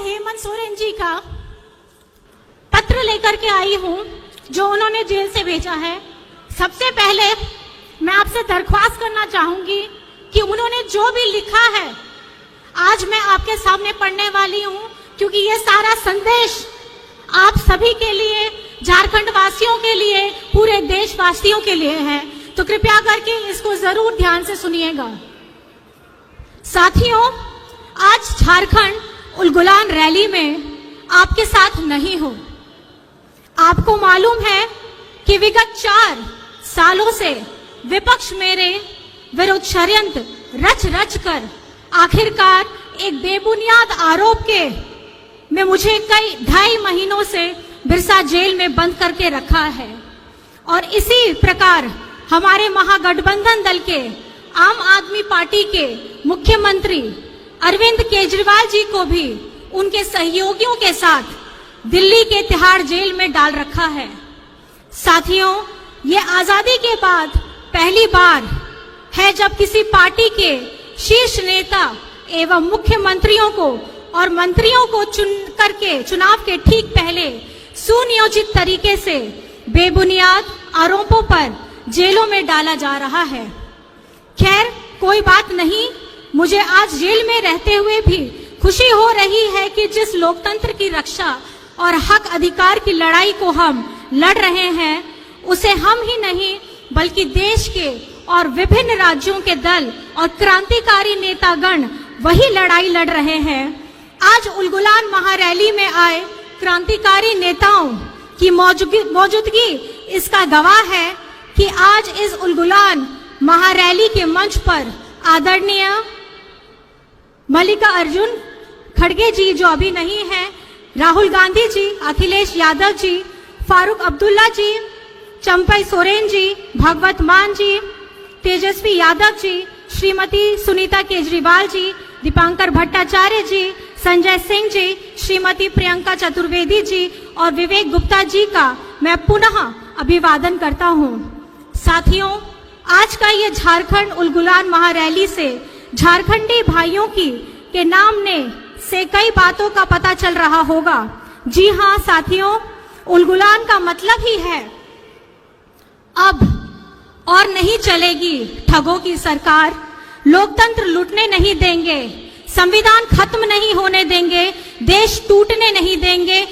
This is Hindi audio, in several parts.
हेमंत सोरेन जी का पत्र लेकर के आई हूं जो उन्होंने जेल से भेजा है। सबसे पहले मैं आपसे दरख्वास्त करना चाहूंगी कि उन्होंने जो भी लिखा है आज मैं आपके सामने पढ़ने वाली हूं, क्योंकि ये सारा संदेश आप सभी के लिए, झारखंड वासियों के लिए, पूरे देशवासियों के लिए है। तो कृपया करके इसको जरूर ध्यान से सुनिएगा। साथियों, आज झारखंड उलगुलान रैली में आपके साथ नहीं हो। आपको मालूम है कि विगत 4 सालों से विपक्ष मेरे विरुद्ध षड्यंत्र रच रच कर आखिरकार एक बेबुनियाद आरोप के में मुझे कई 2.5 महीनों से बिरसा जेल में बंद करके रखा है। और इसी प्रकार हमारे महागठबंधन दल के आम आदमी पार्टी के मुख्यमंत्री अरविंद केजरीवाल जी को भी उनके सहयोगियों के साथ दिल्ली के तिहाड़ जेल में डाल रखा है। साथियों, ये आजादी के बाद पहली बार है जब किसी पार्टी के शीर्ष नेता एवं मुख्यमंत्रियों को और मंत्रियों को चुन करके चुनाव के ठीक पहले सुनियोजित तरीके से बेबुनियाद आरोपों पर जेलों में डाला जा रहा है। खैर, कोई बात नहीं, मुझे आज जेल में रहते हुए भी खुशी हो रही है कि जिस लोकतंत्र की रक्षा और हक अधिकार की लड़ाई को हम लड़ रहे हैं, उसे हम ही नहीं बल्कि देश के और विभिन्न राज्यों के दल और क्रांतिकारी नेतागण वही लड़ाई लड़ रहे हैं। आज उलगुलान महारैली में आए क्रांतिकारी नेताओं की मौजूदगी इसका गवाह है कि आज इस उलगुलान महारैली के मंच पर आदरणीय मल्लिकार्जुन खड़गे जी, जो अभी नहीं है, राहुल गांधी जी, अखिलेश यादव जी, फारूक अब्दुल्ला जी, चंपई सोरेन जी, भगवत मान जी, तेजस्वी यादव जी, श्रीमती सुनीता केजरीवाल जी, दीपांकर भट्टाचार्य जी, संजय सिंह जी, श्रीमती प्रियंका चतुर्वेदी जी और विवेक गुप्ता जी का मैं पुनः अभिवादन करता हूं। साथियों, आज का ये झारखंड उलगुलान महारैली से झारखंडी भाइयों के नाम ने से कई बातों का पता चल रहा होगा। जी हां साथियों, उलगुलान का मतलब ही है अब और नहीं चलेगी ठगों की सरकार, लोकतंत्र लूटने नहीं देंगे, संविधान खत्म नहीं होने देंगे, देश टूटने नहीं देंगे।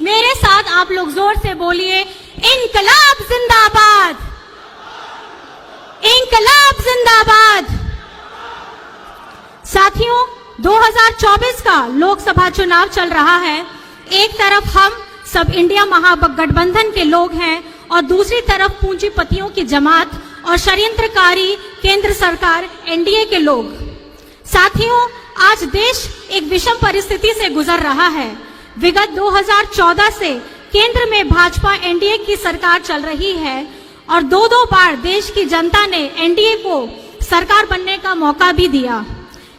मेरे साथ आप लोग जोर से बोलिए, इंकलाब जिंदाबाद, इंकलाब जिंदाबाद। साथियों, 2024 का लोकसभा चुनाव चल रहा है। एक तरफ हम सब इंडिया महागठबंधन के लोग हैं और दूसरी तरफ पूंजीपतियों की जमात और षड्यंत्रकारी केंद्र सरकार एनडीए के लोग। साथियों, आज देश एक विषम परिस्थिति से गुजर रहा है। विगत 2014 से केंद्र में भाजपा एनडीए की सरकार चल रही है और 2 बार देश की जनता ने एनडीए को सरकार बनने का मौका भी दिया।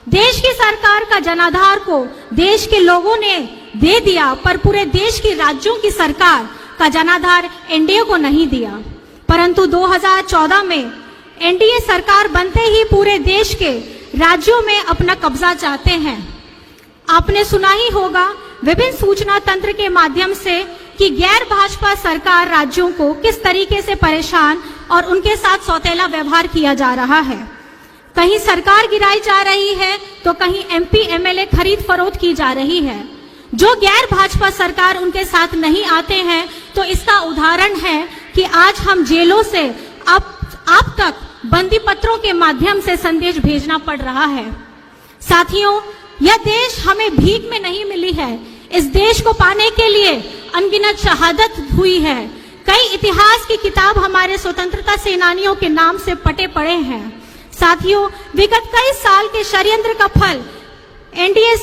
देश की सरकार का जनाधार को देश के लोगों ने दे दिया, पर पूरे देश की राज्यों की सरकार का जनाधार एनडीए को नहीं दिया। परंतु 2014 में एनडीए सरकार बनते ही पूरे देश के राज्यों में अपना कब्जा चाहते हैं। आपने सुना ही होगा विभिन्न सूचना तंत्र के माध्यम से कि गैर भाजपा सरकार राज्यों को किस तरीके से परेशान और उनके साथ सौतेला व्यवहार किया जा रहा है। कहीं सरकार गिराई जा रही है तो कहीं एमपी एमएलए खरीद फरोख्त की जा रही है। जो गैर भाजपा सरकार उनके साथ नहीं आते हैं तो इसका उदाहरण है कि आज हम जेलों से आप तक बंदी पत्रों के माध्यम से संदेश भेजना पड़ रहा है। साथियों, यह देश हमें भीख में नहीं मिली है। इस देश को पाने के लिए अनगिनत शहादत हुई है। कई इतिहास की किताब हमारे स्वतंत्रता सेनानियों के नाम से पटे पड़े हैं। साथियों, विगत कई साल के षड्यंत्र का फल एनडीए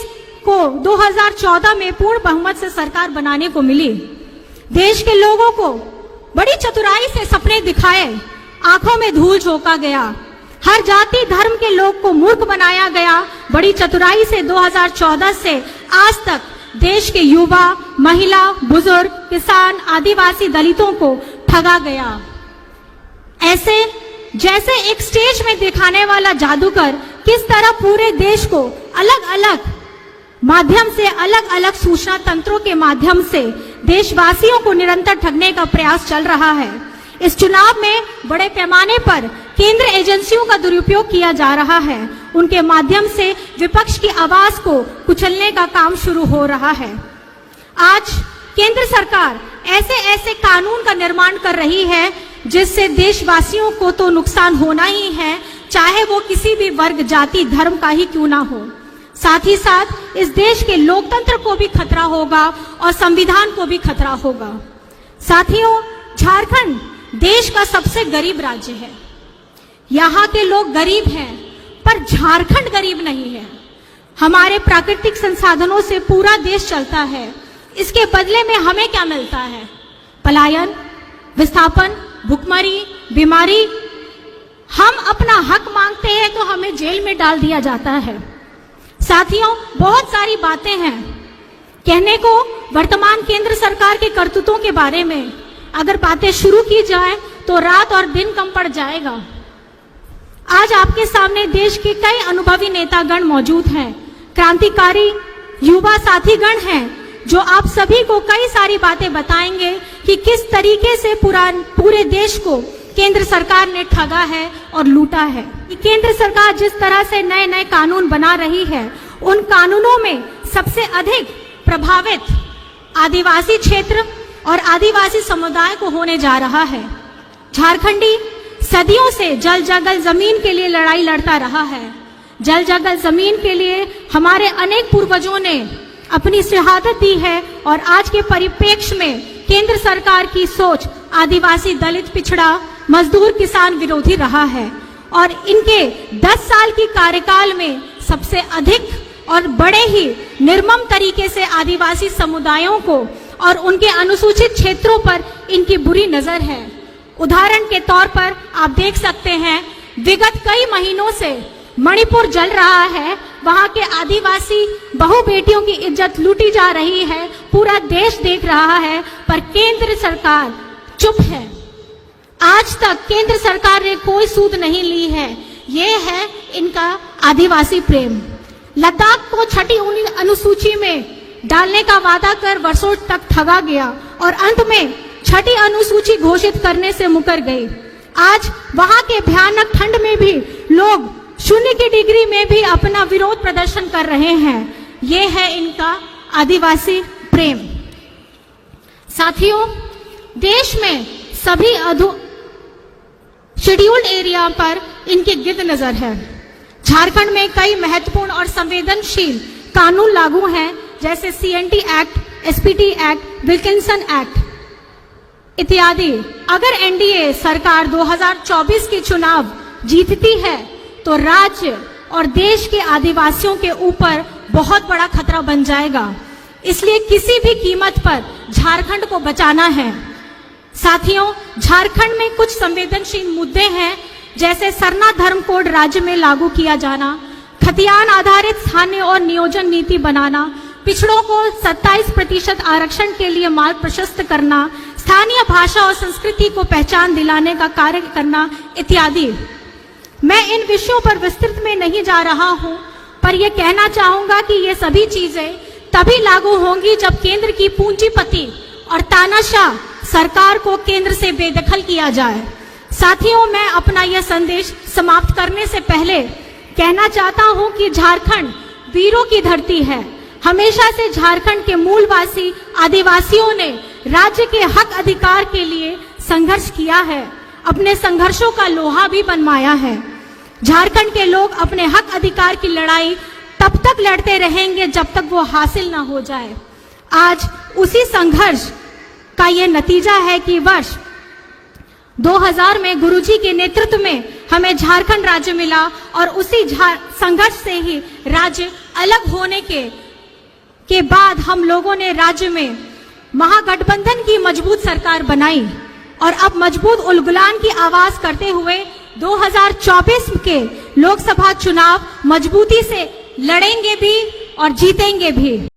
को 2014 में पूर्ण बहुमत से सरकार बनाने को मिली। देश के लोगों को बड़ी चतुराई से सपने दिखाए, आंखों में धूल झोंका गया, हर जाति धर्म के लोग को मूर्ख बनाया गया। बड़ी चतुराई से 2014 से आज तक देश के युवा, महिला, बुजुर्ग, किसान, आदिवासी, दलितों को ठगा गया। ऐसे जैसे एक स्टेज में दिखाने वाला जादूगर किस तरह पूरे देश को अलग अलग माध्यम से अलग अलग सूचना तंत्रों के माध्यम से देशवासियों को निरंतर ठगने का प्रयास चल रहा है। इस चुनाव में बड़े पैमाने पर केंद्र एजेंसियों का दुरुपयोग किया जा रहा है। उनके माध्यम से विपक्ष की आवाज को कुचलने का काम शुरू हो रहा है। आज केंद्र सरकार ऐसे ऐसे कानून का निर्माण कर रही है जिससे देशवासियों को तो नुकसान होना ही है, चाहे वो किसी भी वर्ग, जाति, धर्म का ही क्यों ना हो। साथ ही साथ इस देश के लोकतंत्र को भी खतरा होगा और संविधान को भी खतरा होगा। साथियों, झारखंड देश का सबसे गरीब राज्य है। यहाँ के लोग गरीब हैं, पर झारखंड गरीब नहीं है। हमारे प्राकृतिक संसाधनों से पूरा देश चलता है। इसके बदले में हमें क्या मिलता है? पलायन, विस्थापन, भुखमरी, बीमारी। हम अपना हक मांगते हैं तो हमें जेल में डाल दिया जाता है। साथियों, बहुत सारी बातें हैं कहने को वर्तमान केंद्र सरकार के करतूतों के बारे में। अगर बातें शुरू की जाए तो रात और दिन कम पड़ जाएगा। आज आपके सामने देश के कई अनुभवी नेतागण मौजूद हैं, क्रांतिकारी युवा साथीगण हैं, जो आप सभी को कई सारी बातें बताएंगे कि किस तरीके से पूरे देश को केंद्र सरकार ने ठगा है और लूटा है। केंद्र सरकार जिस तरह से नए नए कानून बना रही है, उन कानूनों में सबसे अधिक प्रभावित आदिवासी क्षेत्र और आदिवासी समुदाय को होने जा रहा है। झारखंडी सदियों से जल जंगल जमीन के लिए लड़ाई लड़ता रहा है। जल जंगल जमीन के लिए हमारे अनेक पूर्वजों ने अपनी शहादत दी है और आज के परिप्रेक्ष्य में केंद्र सरकार की सोच आदिवासी, दलित, पिछड़ा, मजदूर, किसान विरोधी रहा है। और इनके 10 साल की कार्यकाल में सबसे अधिक और बड़े ही निर्मम तरीके से आदिवासी समुदायों को और उनके अनुसूचित क्षेत्रों पर इनकी बुरी नजर है। उदाहरण के तौर पर आप देख सकते हैं, विगत कई महीनों से मणिपुर जल रहा है। वहां के आदिवासी बहु बेटियों की इज्जत लूटी जा रही है। पूरा देश देख रहा है, पर केंद्र सरकार चुप है। आज तक केंद्र सरकार ने कोई सूद नहीं ली है। ये है इनका आदिवासी प्रेम। लद्दाख को छठी अनुसूची में डालने का वादा कर वर्षों तक ठगा गया और अंत में छठी अनुसूची घोषित करने से मुकर गई। आज वहां के भयानक ठंड में भी लोग 0 की डिग्री में भी अपना विरोध प्रदर्शन कर रहे हैं। ये है इनका आदिवासी प्रेम। साथियों, देश में सभी शेड्यूल्ड एरिया पर इनकी गिद्ध नजर है। झारखंड में कई महत्वपूर्ण और संवेदनशील कानून लागू हैं, जैसे CNT act, SPT act, Wilkinson act इत्यादि। अगर NDA सरकार 2024 के चुनाव जीतती है तो राज्य और देश के आदिवासियों के ऊपर बहुत बड़ा खतरा बन जाएगा। इसलिए किसी भी कीमत पर झारखंड को बचाना है। साथियों, झारखंड में कुछ संवेदनशील मुद्दे हैं, जैसे सरना धर्म कोड राज्य में लागू किया जाना, खतियान आधारित स्थानीय और नियोजन नीति बनाना, पिछड़ों को 27% आरक्षण के लिए मार्ग प्रशस्त करना, स्थानीय भाषा और संस्कृति को पहचान दिलाने का कार्य करना इत्यादि। मैं इन विषयों पर विस्तृत में नहीं जा रहा हूं, पर यह कहना चाहूंगा कि ये सभी चीजें तभी लागू होंगी जब केंद्र की पूंजीपति और तानाशाह सरकार को केंद्र से बेदखल किया जाए। साथियों, मैं अपना यह संदेश समाप्त करने से पहले कहना चाहता हूं कि झारखंड वीरों की धरती है। हमेशा से झारखंड के मूलवासी आदिवासियों ने राज्य के हक अधिकार के लिए संघर्ष किया है, अपने संघर्षों का लोहा भी बनवाया है। झारखंड के लोग अपने हक अधिकार की लड़ाई तब तक लड़ते रहेंगे जब तक वो हासिल ना हो जाए। आज उसी संघर्ष का ये नतीजा है कि वर्ष 2000 में गुरुजी के नेतृत्व में हमें झारखंड राज्य मिला और उसी संघर्ष से ही राज्य अलग होने के बाद हम लोगों ने राज्य में महागठबंधन की मजबूत सरकार बनाई और अब मजबूत उलगुलान की आवाज करते हुए 2024 के लोकसभा चुनाव मजबूती से लड़ेंगे भी और जीतेंगे भी।